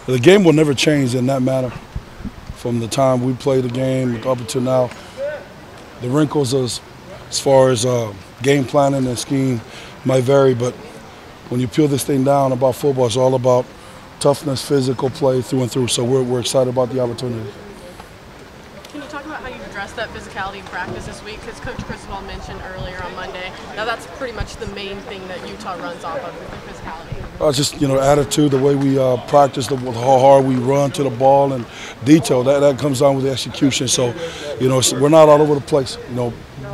The game will never change in that matter. From the time we play the game up until now, the wrinkles as far as game planning and scheme might vary, but when you peel this thing down about football, it's all about toughness, physical play through and through. So we're excited about the opportunity. Can you talk about how you've addressed that physicality in practice this week? Because Coach Cristobal mentioned earlier on Monday, now that's pretty much the main thing that Utah runs off of, with their physicality. Just, attitude, the way we practice, how hard we run to the ball, and detail. That comes down with the execution. So, we're not all over the place.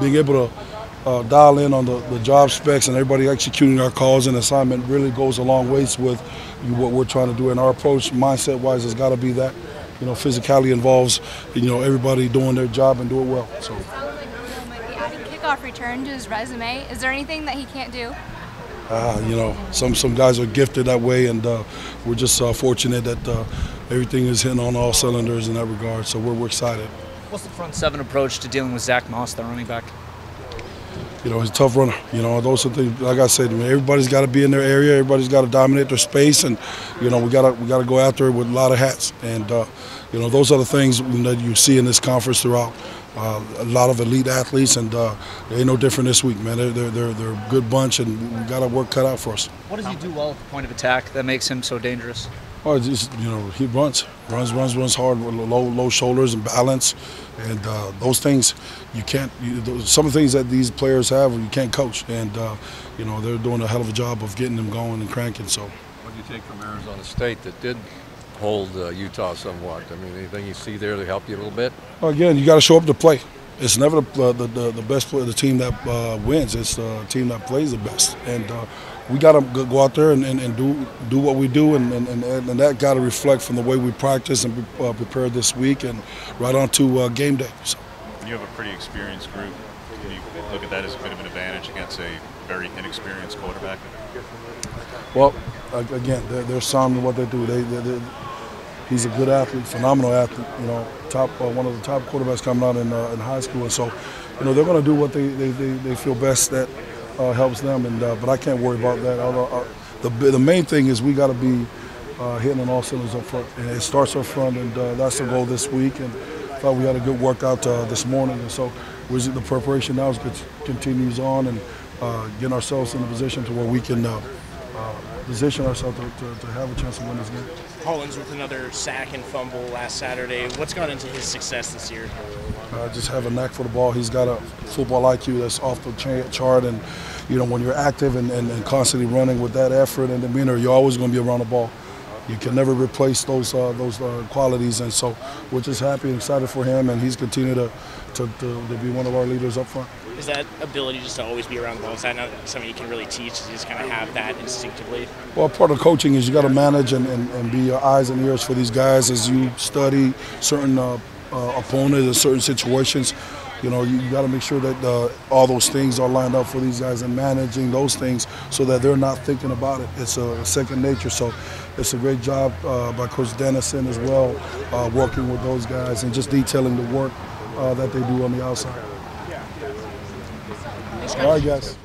Being able to dial in on the job specs and everybody executing our calls and assignment really goes a long ways with what we're trying to do. And our approach, mindset-wise, has got to be that. Physicality involves, everybody doing their job and do it well. So. It sounds like Joe might be adding kickoff return to his resume. Is there anything that he can't do? Some guys are gifted that way, and we're just fortunate that everything is hitting on all cylinders in that regard. So we're excited. What's the front seven approach to dealing with Zach Moss, the running back? He's a tough runner. Those are things. Like I said, everybody's got to be in their area. Everybody's got to dominate their space, and we got to go after it with a lot of hats. And those are the things that you see in this conference throughout. A lot of elite athletes, and they ain't no different this week, man. They're a good bunch, and we got our work cut out for us. What does he do well at the point of attack that makes him so dangerous? Oh, just he runs hard with low shoulders and balance, and those things you can't. Some of the things that these players have, you can't coach, and they're doing a hell of a job of getting them going and cranking. So, what do you take from Arizona State that did hold Utah somewhat? I mean, anything you see there to help you a little bit? Well, again, you got to show up to play. It's never the best player, the team that wins. It's the team that plays the best, and we got to go out there and do what we do, and that got to reflect from the way we practice and prepare this week and right on to game day. So. You have a pretty experienced group. Can you look at that as a bit of an advantage against a very inexperienced quarterback? Well, again, they're sound in what they do. He's a good athlete, phenomenal athlete. One of the top quarterbacks coming out in high school, and so they're going to do what they feel best that helps them. And but I can't worry about that. The main thing is we got to be hitting on all cylinders up front, and it starts up front, and that's the goal this week. And I thought we had a good workout this morning, and so the preparation now continues on, and getting ourselves in a position to where we can position ourselves to have a chance to win this game. Hollins with another sack and fumble last Saturday. What's gone into his success this year? Just have a knack for the ball. He's got a football IQ that's off the chart, and when you're active and constantly running with that effort and demeanor, you're always going to be around the ball. You can never replace those qualities, and so we're just happy and excited for him, and he's continued to be one of our leaders up front. Is that ability just to always be around the ball, is that not something you can really teach? You just kind of have that instinctively? Well, part of coaching is you got to manage and be your eyes and ears for these guys as you study certain opponents and certain situations. You got to make sure that all those things are lined up for these guys and managing those things so that they're not thinking about it. It's a second nature. So it's a great job by Coach Dennison as well, working with those guys and just detailing the work that they do on the outside. All right, guys.